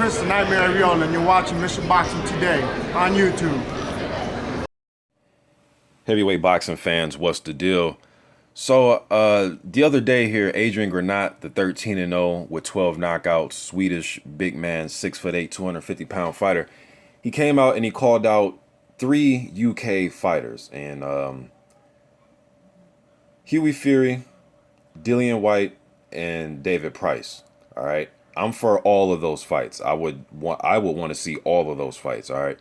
Chris the Nightmare Ariola, and you're watching Mission Boxing Today on YouTube. Heavyweight boxing fans, what's the deal? So the other day here, Adrian Granat, the 13-0 with 12 knockouts, Swedish big man, 6'8", 250-pound fighter. He came out and he called out 3 UK fighters, and Huey Fury, Dillian White, and David Price. All right, I'm for all of those fights. I would want to see all of those fights. All right.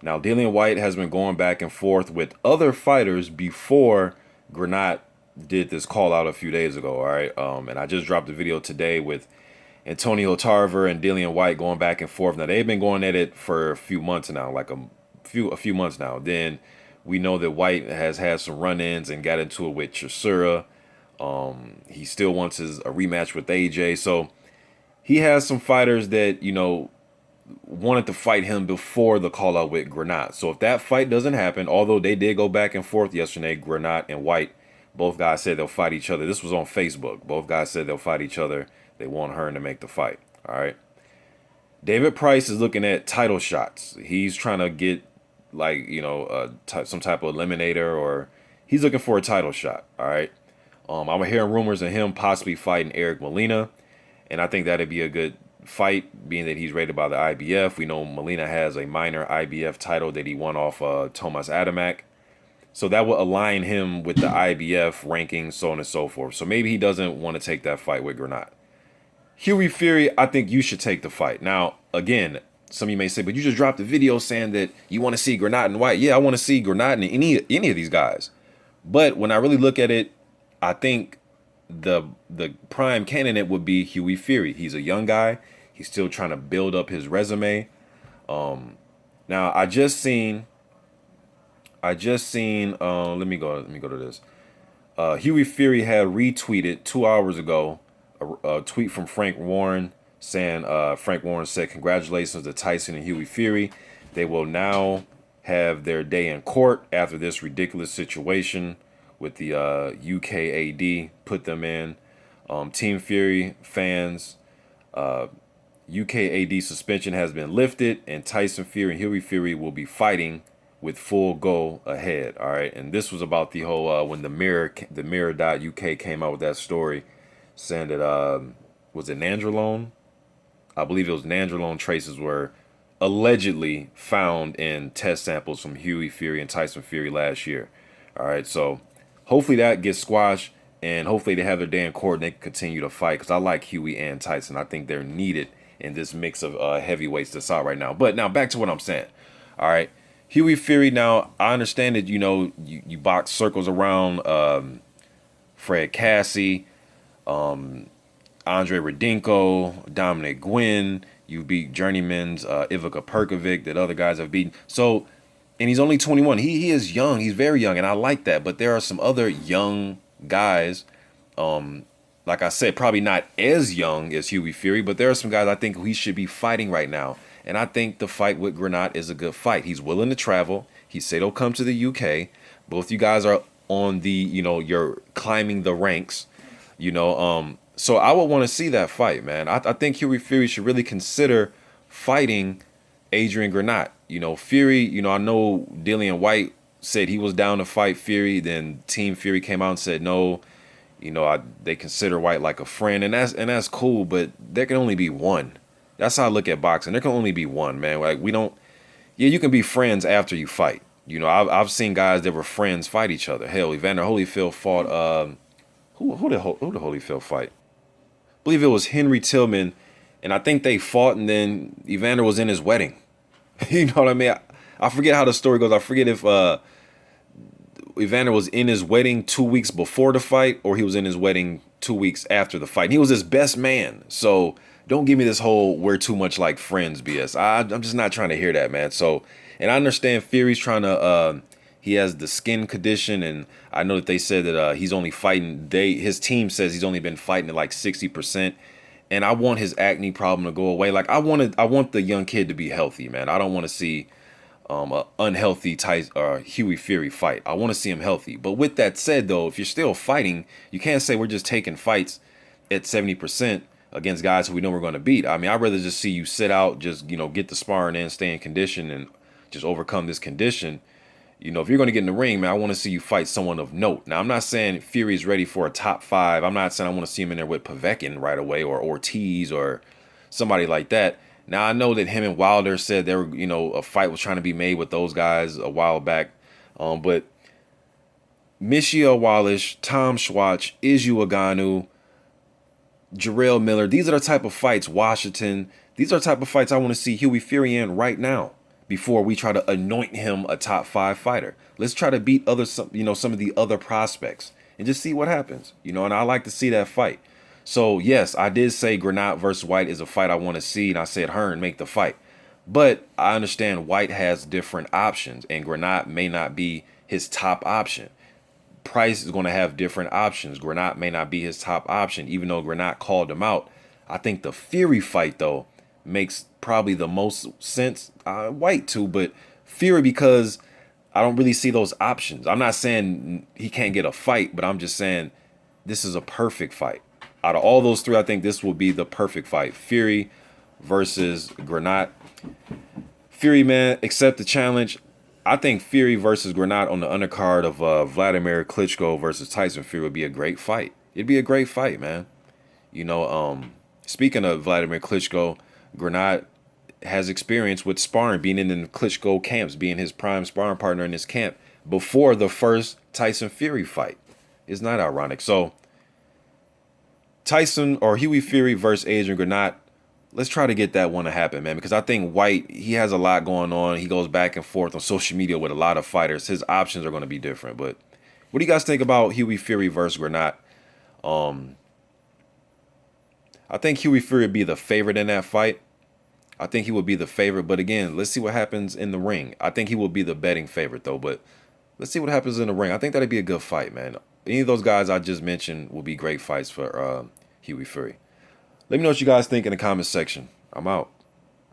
Now, Dillian White has been going back and forth with other fighters before Granat did this call out a few days ago. All right, and I just dropped a video today with Antonio Tarver and Dillian White going back and forth. Now they've been going at it for a few months now, like a few months now. Then we know that White has had some run-ins and got into it with Chisora. He still wants a rematch with AJ. So he has some fighters that, you know, wanted to fight him before the call out with Granat. So if that fight doesn't happen, although they did go back and forth yesterday, Granat and White, both guys said they'll fight each other. This was on Facebook. Both guys said they'll fight each other. They want Hearn to make the fight. All right. David Price is looking at title shots. He's trying to get, like, you know, some type of eliminator, or he's looking for a title shot. All right. I'm hearing rumors of him possibly fighting Eric Molina, and I think that'd be a good fight, being that he's rated by the IBF. We know Molina has a minor IBF title that he won off Tomas Adamek. So that will align him with the IBF ranking, so on and so forth. So maybe he doesn't want to take that fight with Granat. Huey Fury, I think you should take the fight. Now, again, some of you may say, but you just dropped a video saying that you want to see Granat and White. Yeah, I want to see Granat and any of these guys. But when I really look at it, I think the prime candidate would be Huey Fury. He's a young guy. He's still trying to build up his resume. Now I just seen let me go to this. Huey Fury had retweeted 2 hours ago a tweet from Frank Warren saying, Frank Warren said, "Congratulations to Tyson and Huey Fury. They will now have their day in court after this ridiculous situation with the UKAD put them in. Team Fury fans, UKAD suspension has been lifted, and Tyson Fury and Huey Fury will be fighting with full go ahead." All right, and this was about the whole when the Mirror.uk came out with that story saying that was it nandrolone? I believe it was nandrolone traces were allegedly found in test samples from Huey Fury and Tyson Fury last year. All right, so hopefully that gets squashed, and hopefully they have their day in court and they can continue to fight, because I like Huey and Tyson. I think they're needed in this mix of heavyweights that's out right now. But now back to what I'm saying. All right, Huey Fury, now I understand that, you know, you box circles around Fred Cassie, Andre Radenko, Dominic Gwynn. You beat journeyman's Ivica Perkovic that other guys have beaten. So, and he's only 21. He is young. He's very young, and I like that. But there are some other young guys, like I said, probably not as young as Huey Fury, but there are some guys I think he should be fighting right now. And I think the fight with Granat is a good fight. He's willing to travel. He said he'll come to the UK. Both you guys are on the, you know, you're climbing the ranks, you know. So I would want to see that fight, man. I think Huey Fury should really consider fighting Adrian Granat. You know, Fury, you know, I know Dillian White said he was down to fight Fury. Then Team Fury came out and said no. You know, they consider White like a friend, and that's cool. But there can only be one. That's how I look at boxing. There can only be one, man. Like, we don't. Yeah, you can be friends after you fight. You know, I've seen guys that were friends fight each other. Hell, Evander Holyfield fought who did Holyfield fight? I believe it was Henry Tillman, and I think they fought, and then Evander was in his wedding. You know what I mean? I forget how the story goes. I forget if Evander was in his wedding 2 weeks before the fight, or he was in his wedding 2 weeks after the fight. He was his best man. So don't give me this whole "we're too much like friends" BS. I'm just not trying to hear that, man. So, and I understand Fury's trying to, he has the skin condition, and I know that they said that he's only fighting, his team says he's only been fighting at like 60%. And I want his acne problem to go away. Like, I want the young kid to be healthy, man. I don't want to see an unhealthy Huey Fury fight. I want to see him healthy. But with that said, though, if you're still fighting, you can't say we're just taking fights at 70%. against guys who we know we're going to beat. I mean, I'd rather just see you sit out, just, you know, get the sparring in, stay in condition, and just overcome this condition. You know, if you're going to get in the ring, man, I want to see you fight someone of note. Now, I'm not saying Fury's ready for a top 5. I'm not saying I want to see him in there with Povetkin right away or Ortiz or somebody like that. Now, I know that him and Wilder said there were, you know, a fight was trying to be made with those guys a while back. But Michiel Wallace, Tom Schwartz, Izu Aganu, Jarrell Miller, these are the type of fights, Washington, these are the type of fights I want to see Huey Fury in right now before we try to anoint him a top 5 fighter. Let's try to beat some of the other prospects and just see what happens, you know, and I like to see that fight. So, yes, I did say Granat versus White is a fight I want to see, and I said Hearn make the fight. But I understand White has different options, and Granat may not be his top option. Price is going to have different options. Granat may not be his top option, even though Granat called him out. I think the Fury fight, though, makes probably the most sense. White, too, but Fury because I don't really see those options. I'm not saying he can't get a fight, but I'm just saying this is a perfect fight. Out of all those 3, I think this will be the perfect fight. Fury versus Granat. Fury, man, accept the challenge. I think Fury versus Granat on the undercard of Vladimir Klitschko versus Tyson Fury would be a great fight. It'd be a great fight, man. You know, speaking of Vladimir Klitschko, Granat has experience with sparring, being in the Klitschko camps, being his prime sparring partner in his camp before the first Tyson Fury fight. It's not ironic. So, Tyson or Huey Fury versus Adrian Granat. Let's try to get that one to happen, man, because I think White, he has a lot going on. He goes back and forth on social media with a lot of fighters. His options are going to be different. But what do you guys think about Huey Fury versus Granat? I think Huey Fury would be the favorite in that fight. I think he would be the favorite. But again, let's see what happens in the ring. I think he will be the betting favorite, though. But let's see what happens in the ring. I think that'd be a good fight, man. Any of those guys I just mentioned will be great fights for Huey Fury. Let me know what you guys think in the comment section. I'm out.